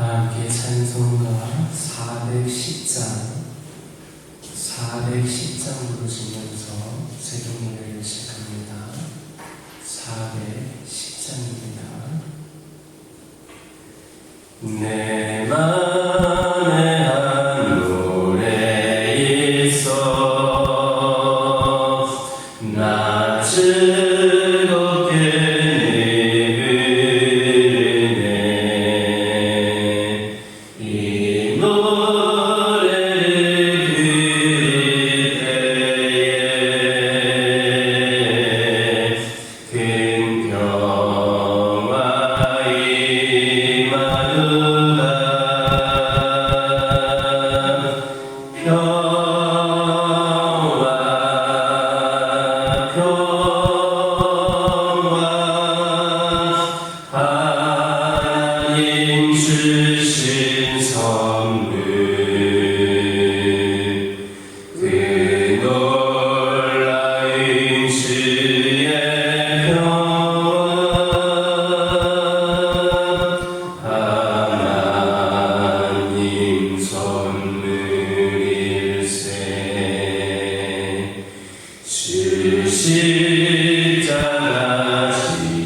함께 찬송가 410장 부르시면서 새벽 예배를 시작합니다. 410장입니다. 내 맘에 한 노래 있어 나 즐겁게 주신 선물 그 놀라운 주의 평화 하나님 선물일세 주 십자가 지심으로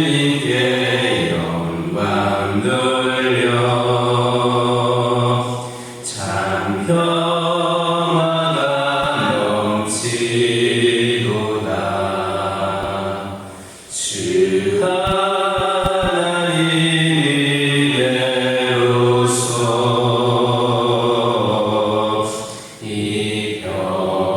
주님께 영광 돌려 참 평화가 넘치도다 주 하나님 이내로서 이 평화는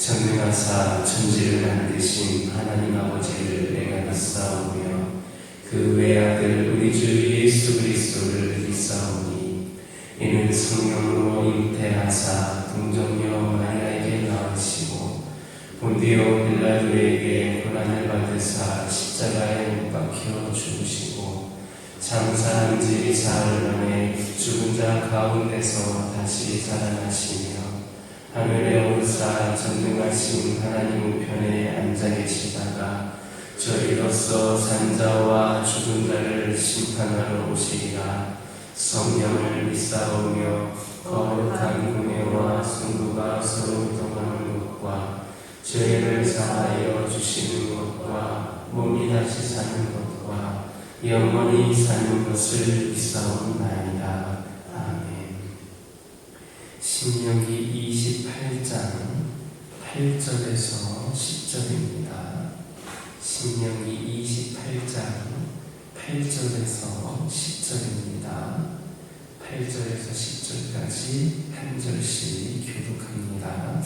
전능하사 천지를 만드신 하나님 아버지를 내가 믿사오며 그 외아들 우리 주 예수 그리스도를 믿사오니 이는 성령으로 잉태하사 동정녀 마리아에게 나와 본디오 빌라도에게 고난을 받으사 십자가에 못 박혀 죽으시고 장사한 지 사흘 만에 죽은 자 가운데서 다시 살아나시며 하늘에 오르사 전능하신 하나님 우편에 앉아 계시다가 저희로서 산자와 죽은 자를 심판하러 오시리라. 성령을 믿사오며 거룩한 공예와 성도가 서로 동하는 것과 죄를 사하여 주시는 것과 몸이 다시 사는 것과 영원히 사는 것을 믿사옵나이다. 아멘. 신명기 28장 8절에서 10절입니다. 신명기 28장 8절에서 10절입니다. 8절에서 10절까지 한 절씩 교독합니다.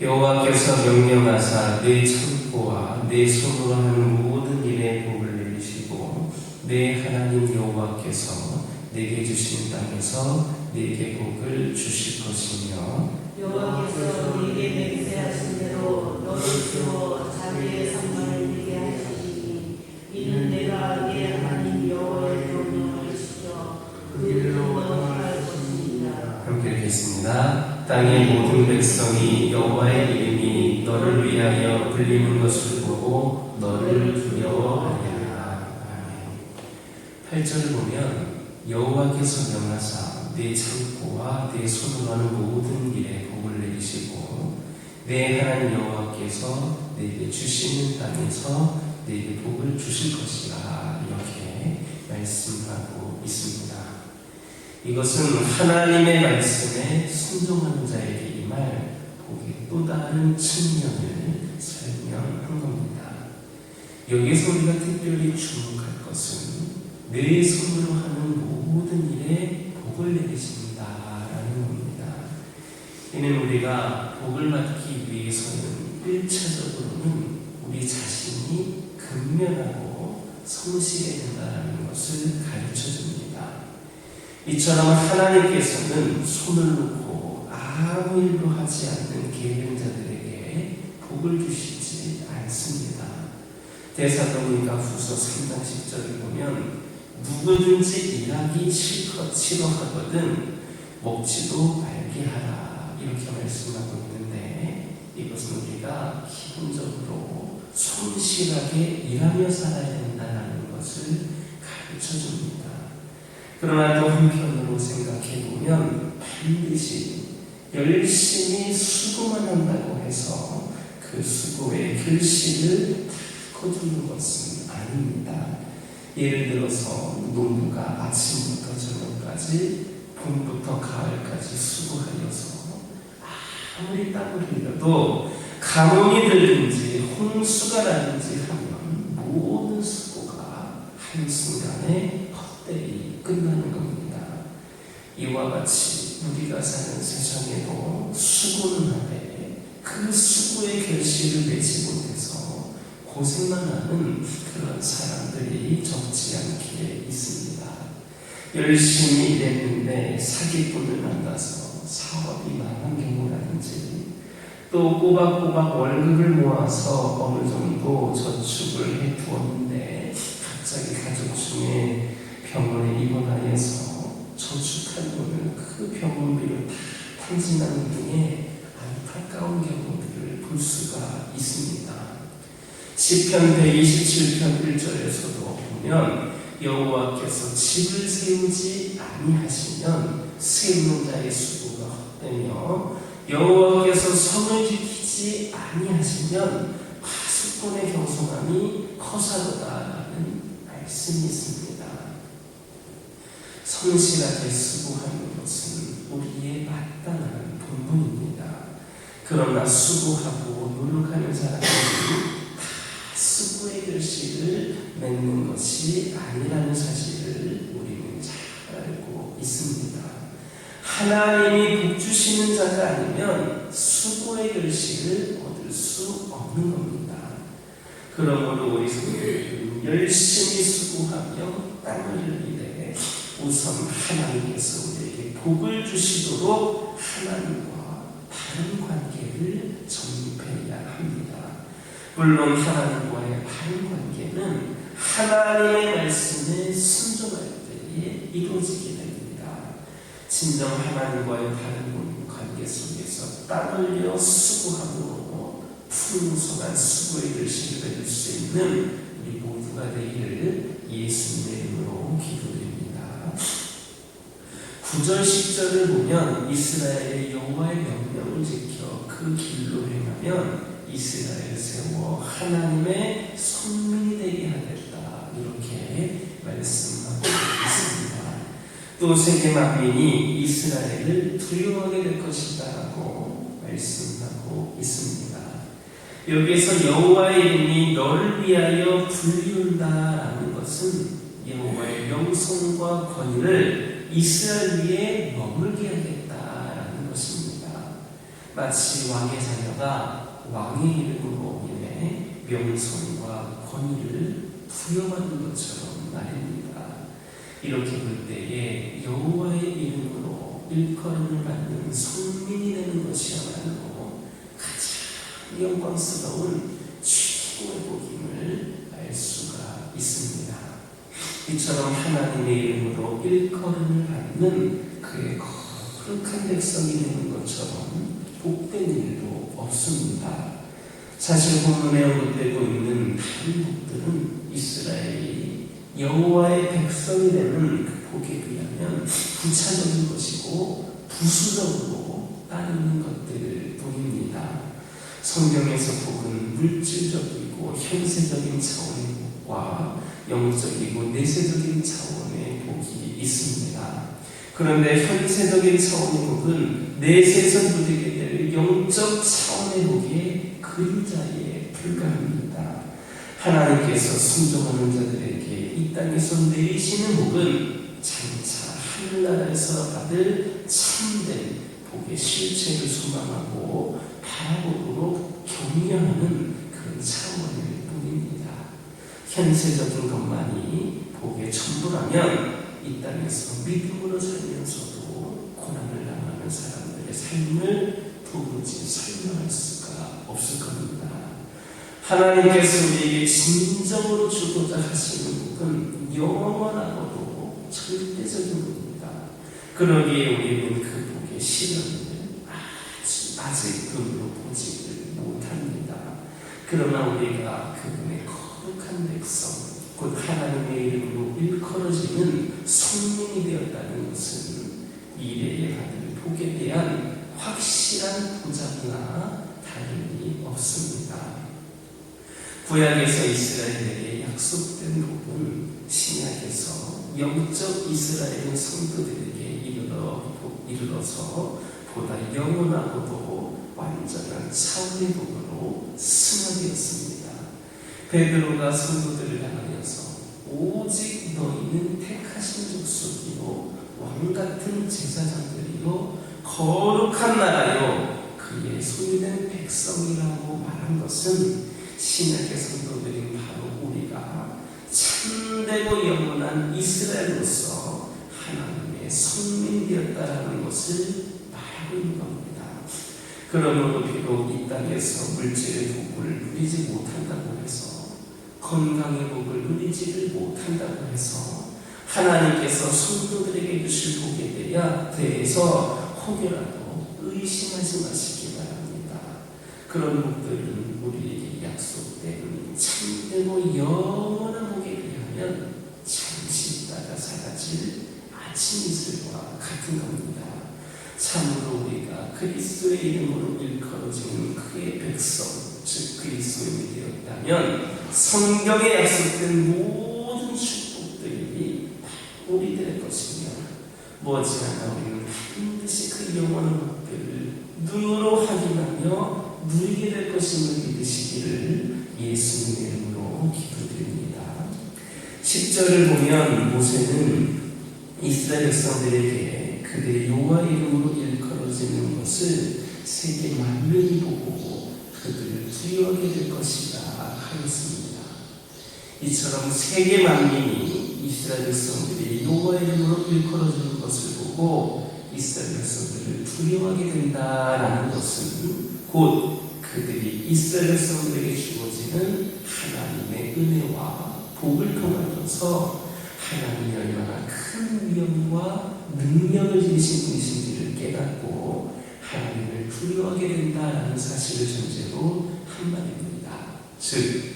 여호와께서 명령하사 내 창고와 내 손으로 하는 모든 일에 복을 내리시고 내 하나님 여호와께서 내게 주신 땅에서 내게 복을 주실 것이며 여호와께서 네게 맹세하신 대로 너를 세워 자기의 상관을 이루게 하시니 이는 내가 네 하나님 여호와의 명령을 지켜 그 일로 너할 것이니라. 함께 읽겠습니다. 땅의 모든 백성이 여호와의 이름이 너를 위하여 불리는 것을 보고 너를 두려워하리라. 아멘. 8절을 보면 여호와께서 명하사 내 창고와 내 손으로 하는 모든 일에 복을 내리시고 내 하나님 여호와께서 내게 주시는 땅에서 내게 복을 주실 것이라 이렇게 말씀하고 있습니다. 이것은 하나님의 말씀에 순종하는 자에게 임할 복의 또 다른 측면을 설명한 겁니다. 여기서 우리가 특별히 주목할 것은 내 손으로 하는 모든 일에 복을 내리신다라는 겁니다. 이는 우리가 복을 받기 위해서는 1차적으로는 우리 자신이 근면하고 성실해야 된다는 것을 가르쳐줍니다. 이처럼 하나님께서는 손을 놓고 아무 일도 하지 않는 게으른자들에게 복을 주시지 않습니다. 데살로니가 후서 3장 10절을 보면 누구든지 일하기 싫어하거든 먹지도 말게 하라 이렇게 말씀하고 있는데 이것은 우리가 기본적으로 성실하게 일하며 살아야 된다는 것을 가르쳐줍니다. 그러나 또 한편으로 생각해보면 반드시 열심히 수고만 한다고 해서 그 수고의 결실을 다 거두는 것은 아닙니다. 예를 들어서 농부가 아침부터 저녁까지 봄부터 가을까지 수고하여서 아무리 땀을 흘려도 가뭄이 들든지 홍수가 나든지 하면 모든 수고가 한순간에 헛되이 끝나는 겁니다. 이와 같이 우리가 사는 세상에도 수고는 하되 그 수고의 결실을 내지 못해서 고생만 하는 그런 사람들이 적지 않게 있습니다. 열심히 일했는데 사기꾼을 만나서 사업이 망한 경우라든지 또 꼬박꼬박 월급을 모아서 어느 정도 저축을 해두었는데 갑자기 가족 중에 병원에 입원하여서 저축한 돈을 그 병원비를 다 탕진하는 등의 안타까운 경우들을 볼 수가 있습니다. 시편 127편 1절에서도 보면 여호와께서 집을 세우지 아니하시면 세우는 자의 수고가 헛되며 여호와께서 성을 지키지 아니하시면 파수꾼의 경성함이 허사로다라는 말씀이 있습니다. 성실하게 수고하는 것은 우리의 마땅한 본분입니다. 그러나 수고하고 노력하는 사람들이 다 수고의 결실을 맺는 것이 아니라는 사실을 우리는 잘 알고 있습니다. 하나님이 복 주시는 자가 아니면 수고의 결실을 얻을 수 없는 겁니다. 그러므로 우리 성도들은 열심히 수고하며 땀을 흘리되 우선 하나님께서 우리에게 복을 주시도록 하나님과 다른 바른 관계를 정립해야 합니다. 물론 하나님과의 바른 관계는 하나님의 말씀에 순종할 때에 이루어지게 됩니다. 진정 하나님과의 바른 관계 속에서 땀 흘려 수고함으로 풍성한 수고의 결실을 맺을 수 있는 우리 모두가 되기를 예수님의 이름으로 기도드립니다. 9절 10절을 보면 이스라엘의 여호와의 명령을 지켜 그 길로 행하면 이스라엘을 세워 하나님의 선민이 되게 하겠다, 이렇게 말씀하고 있습니다. 또 세계 만민이 이스라엘을 두려워하게 될 것이다 라고 말씀하고 있습니다. 여기에서 여호와의 이름이 너를 위하여 불리운다라는 것은 여호와의 명성과 권위를 이스라엘 위에 머물게 하겠다라는 것입니다. 마치 왕의 자녀가 왕의 이름으로 인해 명성과 권위를 부여받는 것처럼 말입니다. 이렇게 볼 때에 여호와의 이름으로 일컬음을 받는 성민이 되는 것이야말로 가장 영광스러운 최고의 복임을 알 수가 있습니다. 이처럼 하나님의 이름으로 일컬음을 받는 그의 거룩한 백성이 되는 것처럼 복된 일도 없습니다. 사실 본문에 언급되고 있는 다른 복들은 이스라엘이 여호와의 백성이 되는 그 복에 비하면 부차적인 것이고 부수적으로 따르는 것들을 보입니다. 성경에서 복은 물질적이고 현세적인 차원의 복과 영적이고 내세적인 차원의 복이 있습니다. 그런데 현세적인 차원의 복은 내세에서 누리게 될 영적 차원의 복의 그림자에 불과합니다. 하나님께서 순종하는 자들에게 이 땅에서 내리시는 복은 장차 하늘나라에서 받을 참된 복의 실체를 소망하고 바라보도록 격려하는 그런 차원일 뿐입니다. 현세적인 것만이 복의 전부라면 이 땅에서 믿음으로 살면서도 고난을 당하는 사람들의 삶을 도무지 설명할 수가 없을 겁니다. 하나님께서 우리에게 진정으로 주고자 하시는 복은 영원하고도 절대적인 복입니다. 그러기에 우리는 그 복의 실현을 아주 낮은 눈으로 보지를 못합니다. 그러나 우리가 그분의 거룩한 백성, 곧 하나님의 이름으로 일컬어지는 성민이 되었다는 것은 미래에 받을 복에 대한 확실한 보장이나 다름이 없습니다. 구약에서 이스라엘에게 약속된 복은 신약에서 영적 이스라엘의 성도들에게 이르러서 보다 영원하고도 완전한 차원의 복으로 승화되었습니다. 베드로가 성도들을 향하여서 오직 너희는 택하신 족속이요 왕같은 제사장들이요 거룩한 나라요 그의 소유된 백성이라고 말한 것은 신약의 성도들인 바로 우리가 참되고 영원한 이스라엘로서 하나님의 성민되었다라는 것을 말하고 있는 겁니다. 그러므로 비록 이 땅에서 물질의 복을 누리지 못한다고 해서 건강의 복을 누리지를 못한다고 해서 하나님께서 성도들에게 주실 복에 대해서 혹여라도 의심하지 마시기 바랍니다. 그런 복들은 우리에게 약속된 참되고 영원한 복에 비하면 잠시 있다가 사라질 아침 이슬과 같은 겁니다. 참으로 우리가 그리스도의 이름으로 일컬어지는 그의 백성, 즉 그리스도인이 되었다면 성경에 약속된 모든 축복들이 우리들의 것이며 머지않아 우리는 반드시 그 영원한 복들을 눈으로 확인하며 누리게 될 것임을 믿으시기를 예수님의 이름으로 기도드립니다. 10절을 보면 모세는 이스라엘 백성들에게 그들의 여호와의 이름으로 일컬어지는 것을 세계 만민이 보고 그들을 두려워하게 될 것이다 하였습니다. 이처럼 세계 만민이 이스라엘 백성들이 여호와의 이름으로 일컬어지는 것을 보고 이스라엘 백성들을 두려워하게 된다라는 것은 곧 그들이 이스라엘 백성들에게 주어지는 하나님의 은혜와 복을 통하여서 하나님이 얼마나 큰 위엄과 능력을 지니신 분이신지를 깨닫고 하나님을 두려워하게 된다라는 사실을 전제로 한 말입니다. 즉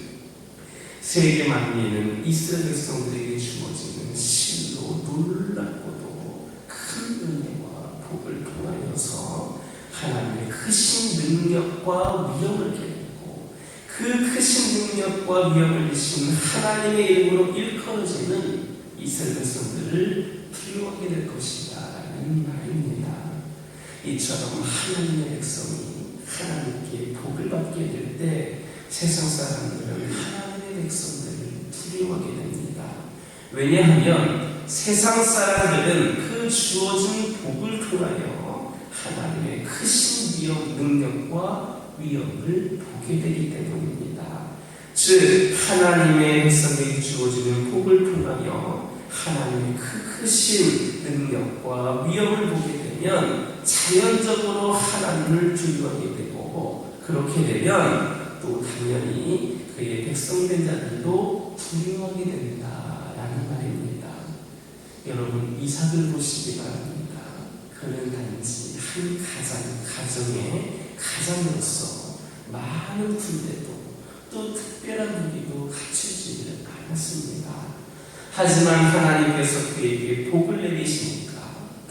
세계 만민은 이스라엘 백성들에게 주어지는 실로 놀랍고도 큰 은혜와 복을 통하여서 하나님의 크신 능력과 위엄을 깨닫고 그 크신 능력과 위엄을 주신 하나님의 이름으로 일컬어지는 이스라엘 백성들을 두려워하게 될 것이다 라는 말입니다. 이처럼 하나님의 백성이 하나님께 복을 받게 될 때 세상 사람들은 하나님의 백성들을 두려워하게 됩니다. 왜냐하면 세상 사람들은 그 주어진 복을 통하여 하나님의 크신 위엄, 능력과 위엄을 보게 되기 때문입니다. 즉 하나님의 백성에게 주어지는 복을 통하여 하나님의 크신 능력과 위엄을 보게 되면 자연적으로 하나님을 두려워하게 되고 그렇게 되면 또 당연히 그의 백성된 자들도 두려워하게 된다라는 말입니다. 여러분 이삭을 보시기 바랍니다. 그는 단지 한 가정의 가장으로서 많은 군대도 또 특별한 무기도 갖추지를 않았습니다. 하지만 하나님께서 그에게 복을 내리시니까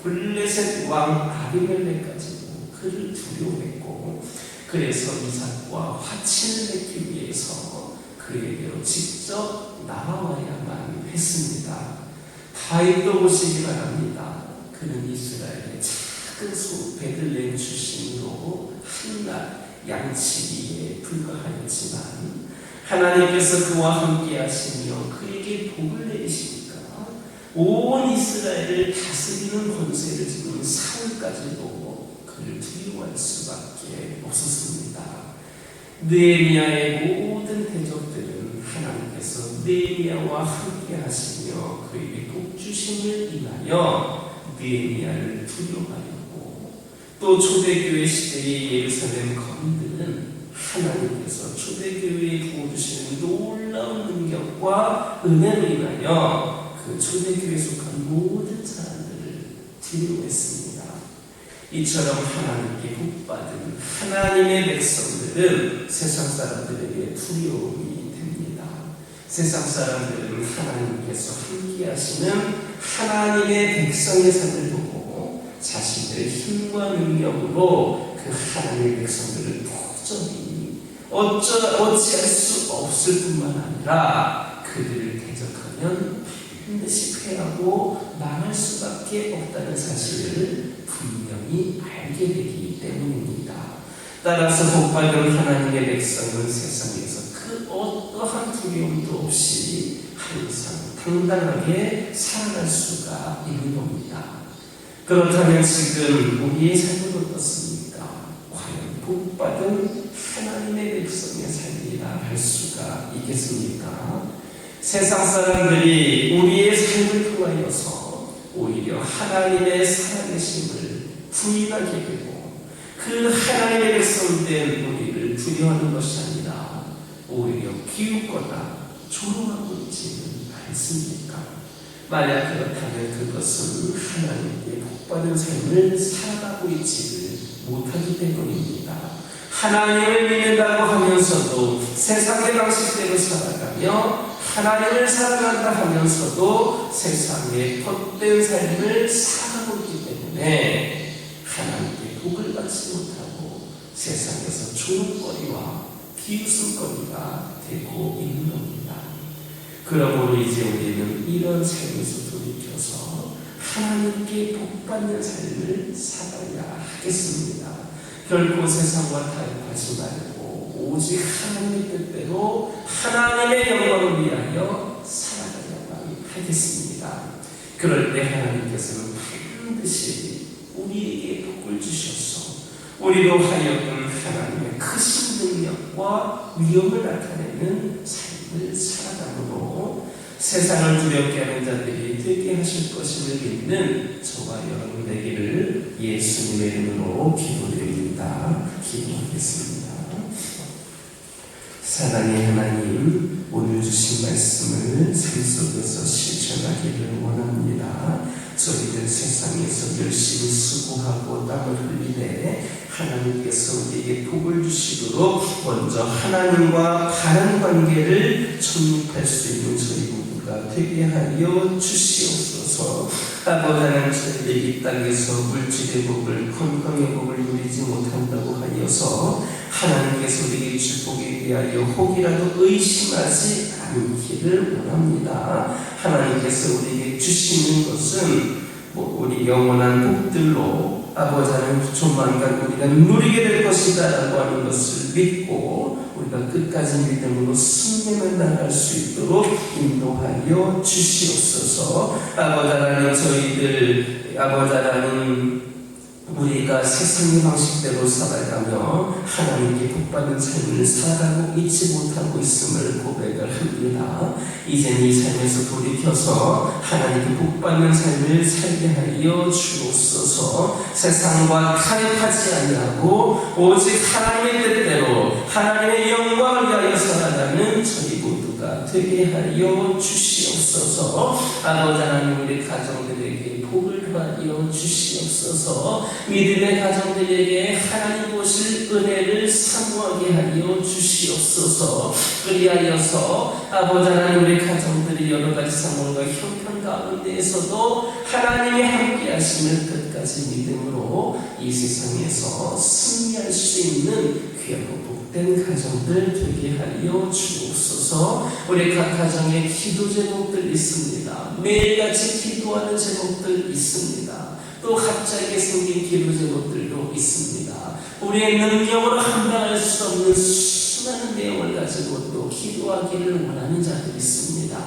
블레셋 왕 아비멜렉까지도 그를 두려워했고 그래서 이삭과 화친을 맺기 위해서 그에게로 직접 나와야만 했습니다. 다윗도 보시기 바랍니다. 그는 이스라엘의 작은 소 베들레헴 출신으로 한낱 양치기에 불과하였지만 하나님께서 그와 함께 하시며 그에게 복을 내리시니까 온 이스라엘을 다스리는 권세를 지닌 사울까지도 그를 두려워할 수밖에 없었습니다. 느헤미야의 모든 대적들은 하나님께서 느헤미야와 함께 하시며 그에게 복 주심을 인하여 느헤미야를 두려워하였고 또 초대교회 시대의 예루살렘 거민들은 하나님께서 초대교회에 부어주시는 놀라운 능력과 은혜로 인하여 그 초대교회에 속한 모든 사람들을 두려워했습니다. 이처럼 하나님께 복받은 하나님의 백성들은 세상 사람들에게 두려움이 됩니다. 세상 사람들은 하나님께서 함께 하시는 하나님의 백성의 삶을 보고 자신들의 힘과 능력으로 그 하나님의 백성들을 도저히 어찌할 수 없을 뿐만 아니라 그들을 대적하면 반드시 패하고 망할 수밖에 없다는 사실을 분명히 알게 되기 때문입니다. 따라서 복받은 하나님의 백성은 세상에서 그 어떠한 두려움도 없이 항상 당당하게 살아갈 수가 있는 겁니다. 그렇다면 지금 우리의 삶은 어떻습니까? 과연 복받은 하나님의 백성의 삶이라 할 수가 있겠습니까? 세상 사람들이 우리의 삶을 통하여서 오히려 하나님의 살아계심을 부인하게 되고 그 하나님의 백성된 우리를 두려워하는 것이 아니라 오히려 비웃거나 조롱하고 있지는 않습니까? 만약 그렇다면 그것은 하나님께 복받은 삶을 살아가고 있지를 못하기 때문입니다. 하나님을 믿는다고 하면서도 세상의 방식대로 살아가며 하나님을 사랑한다 하면서도 세상의 헛된 삶을 살아가고 있기 때문에 하나님께 복을 받지 못하고 세상에서 조롱거리와 비웃음거리가 되고 있는 겁니다. 그러므로 이제 우리는 이런 삶에서 돌이켜서 하나님께 복받는 삶을 살아야 하겠습니다. 결코 세상과 타협하지 말고 오직 하나님의 뜻대로 하나님의 영광을 위하여 살아가야만 하겠습니다. 그럴 때 하나님께서는 반드시 우리에게 복을 주셔서 우리로 하여금 하나님의 크신 능력과 위엄을 나타내는 삶을 살아가므로 세상을 두렵게 하는 자들이 되게 하실 것임을 믿는 저와 여러분 되기를 예수님의 이름으로 기도드립니다. 기도하겠습니다. 사랑의 하나님, 오늘 주신 말씀을 삶 속에서 실천하기를 원합니다. 저희들 세상에서 열심히 수고하고 땀을 흘리되 하나님께서 우리에게 복을 주시도록 먼저 하나님과 바른 관계를 정립할 수 있는 저희 모두가 되게 하여 주시옵소서. 아버지 하나님, 저희들 이 땅에서 물질의 복을, 건강의 복을 누리지 못한다고 하여서 하나님께서 우리에게 축복에 대하여 혹이라도 의심하지 않기를 원합니다. 하나님께서 우리에게 주시는 것은 우리 영원한 복들로 아버지 하나님 조만간 우리가 누리게 될 것이다 라고 하는 것을 믿고 우리가 끝까지 믿음으로 승리해 나갈 수 있도록 인도하여 주시옵소서. 아버지 하나님, 저희들 아버지 하나님 우리가 세상의 방식대로 살아가며 하나님께 복받는 삶을 살아가고 있지 못하고 있음을 고백을 합니다. 이젠 이 삶에서 돌이켜서 하나님께 복받는 삶을 살게 하여 주옵소서. 세상과 타협하지 아니하고 오직 하나님의 뜻대로 하나님의 영광을 위하여 살아가는 저희 모두가 되게 하여 주시옵소서. 아버지 하나님, 우리 가정들에게 복을 더하여 주시옵소서. 믿음의 가정들에게 하나님 보실 은혜를 사모하게 하여 주시옵소서. 그리하여서 아버지 하나님, 우리 가정들이 여러 가지 상황과 형편 가운데에서도 하나님이 함께 하시는 끝까지 믿음으로 이 세상에서 승리할 수 있는 귀하고 복된 가정들 되게 하여 주옵소서. 우리 각 가정에 기도 제목들 있습니다. 매일같이 기도하는 제목들 있습니다. 또 갑자기 생긴 기도 제목들도 있습니다. 우리의 능력으로 감당할 수 없는 수많은 내용을 가지고 또 기도하기를 원하는 자들이 있습니다.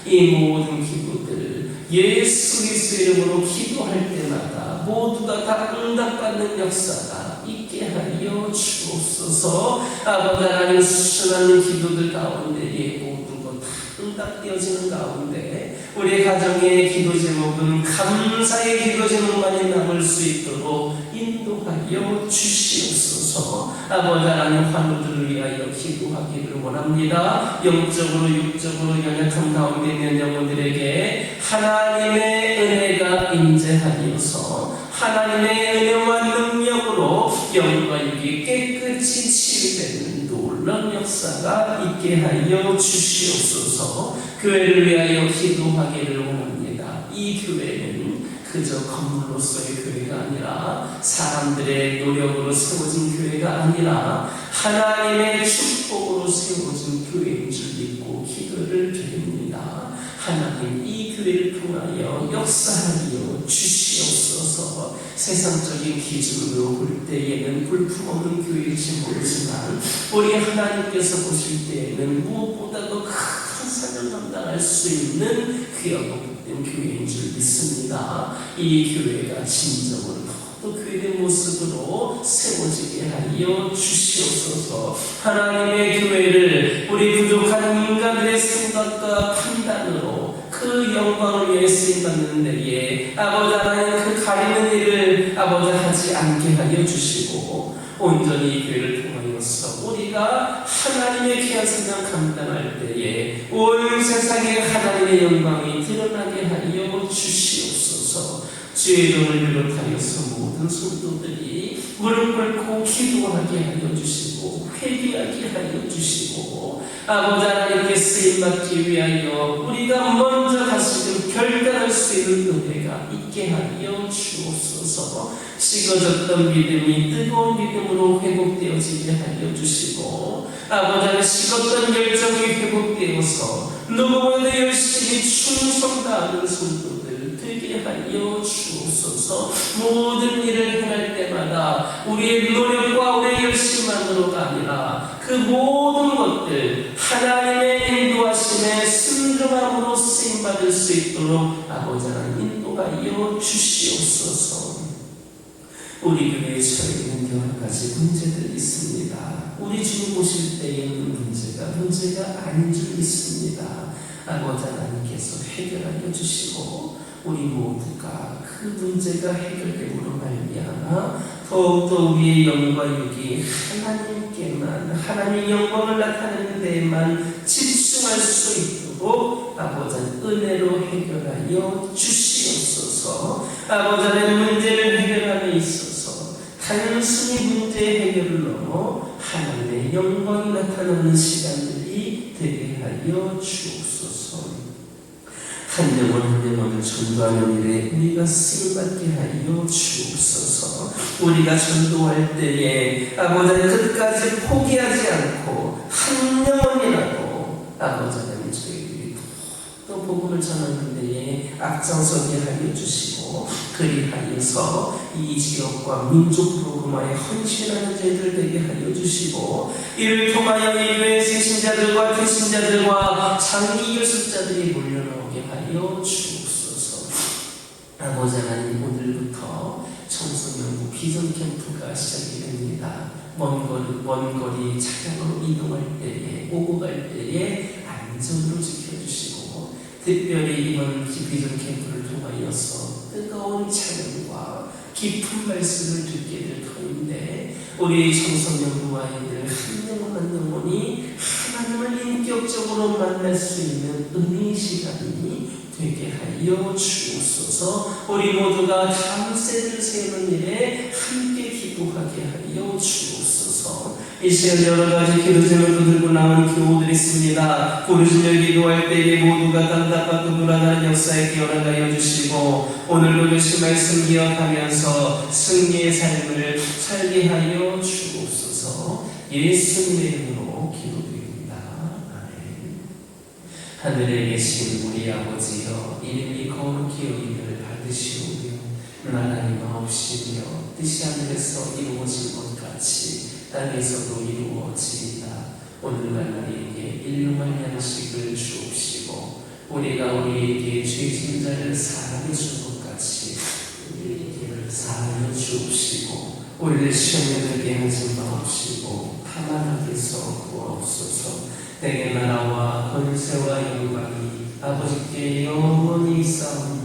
이 모든 기도들을 예수 그리스도의 이름으로 기도할 때마다 모두가 다 응답받는 역사가 있게 하여 주옵소서. 아버지 하나님, 수많은 기도들 가운데 모두가 다 응답되어지는 가운데 우리 가정의 기도 제목은 감사의 기도 제목만이 남을 수 있도록 인도하여 주시옵소서. 아버지 하나님, 환우들을 위하여 기도하기를 원합니다. 영적으로 육적으로 연약한 가운데 있는 영혼들에게 하나님의 은혜가 임재하여서 하나님의 은혜와 능력으로 영과 육이 깨끗이 치유되는 놀라운 역사가 있게 하여 주시옵소서. 교회를 위하여 기도하기를 원합니다. 이 교회는 그저 건물로서의 교회가 아니라 사람들의 노력으로 세워진 교회가 아니라 하나님의 축복으로 세워진 교회인 줄 믿고 기도를 드립니다. 하나님, 이 교회를 통하여 역사하여 주시옵소서. 세상적인 기준으로 볼 때에는 볼품없는 교회일지 모르지만 우리 하나님께서 보실 때에는 무엇보다도 큰 사명을 감당할 수 있는 귀하고 복된 교회인 줄 믿습니다. 이 교회가 진정으로 또 교회의 모습으로 세워지게 하여 주시옵소서. 하나님의 교회를 우리 부족한 인간들의 생각과 판단으로 그 영광을 위해 쓰임받는 데에 아버지 하나님, 그 가리는 일을 아버지 하지 않게 하여 주시고 온전히 이 교회를 통하여서 우리가 하나님의 귀한 사명 감당할 때에 온 세상에 하나님의 영광이 드러나게 하여 주시옵소서. 주의 이름을 비롯하여서 모든 성도들이 무릎 꿇고 기도하게 하여 주시고 회개하게 하여 주시고 아버지 하나님께 쓰임받기 위하여 우리가 먼저 다시금 결단할 수 있는 은혜가 있게 하여 주옵소서. 식어졌던 믿음이 뜨거운 믿음으로 회복되어지게 하여 주시고 아버지 하나님, 식었던 열정이 회복되어서 누구보다 열심히 충성 다하는 성도들 되게 하여 주옵소서. 모든 일을 행할 때마다 우리의 노력과 우리의 열심만으로가 아니라 그 모든 것들 하나님의 인도하심에 순종함으로 쓰임받을 수 있도록 아버지 하나님 인도하여 주시옵소서. 우리 교회에 처해 있는 여러 가지 문제들이 있습니다. 우리 주님 보실 때에는 문제가 아닌 줄 믿습니다. 아버지 하나님께서 해결하여 주시고 우리 모두가 그 문제가 해결됨으로 말미암아 더욱더 우리의 영과 육이 하나님께만, 하나님의 영광을 나타내는 데에만 집중할 수 있도록 아버지 은혜로 해결하여 주시옵소서. 아버지 하나님 문제를 해결함에 있어서 단순히 문제 해결을 넘어 하나님의 영광이 나타나는 시간들이 되게 하여 주옵소서. 한 영혼 한 영혼을 전도하는 일에 우리가 쓰임받게 하여 주옵소서. 우리가 전도할 때에 아버지 끝까지 포기하지 않고 한 영혼이라도 아버지 하나님 저희들이 또 복음을 전하는 데에 앞장서게 하여 주시고 그리하여서 이 지역과 민족으로 그마에 헌신하는 저희들 되게 하여 주시고 이를 통하여 이 교회 세신자들과 불신자들과 장기 교습자들이 몰려나오게 하여 주옵소서. 아버지 하나님 오늘부터 청소년부 비전 캠프가 시작이 됩니다. 먼 거리 차량으로 이동할 때에 오고 갈 때에 안전으로 지켜주시고 특별히 이번 비전 캠프를 통하여서 뜨거운 찬양과 깊은 말씀을 듣게 될 터인데 우리 청소년부 아이들 한 영혼 한 영혼이 하나님을 인격적으로 만날 수 있는 은혜의 시간이 되게 하여 주옵소서. 우리 모두가 다음 세대를 세우는 일에 함께 기도하게 하여 주옵소서. 이 시간 여러 가지 기도 제목을 들고 나온 교우들이 있습니다. 부르짖어 기도할 때에 모두가 답답하고 불안한 역사에 기원하여 주시고 오늘도 주신 말씀 기억하면서 승리의 삶을 살게 하여 주옵소서. 예수님의 이름으로 기도드립니다. 아멘. 하늘에 계신 우리 아버지여 이름이 거룩히 여김을 받으시오며 나라의 마옵시며 뜻이 하늘에서 이루어진 것 같이 땅에서도 이루어지이다. 오늘날 우리에게 일용할 양식을 주옵시고 우리가 우리에게 죄진 자를 사하여 준 것 같이 우리에게 사하여 주옵시고 우리를 시험에 들게 하지 마옵시고 다만 악에서 구하옵소서. 내게 나라와 권세와 영광이 아버지께 영원히 있사옵나이다.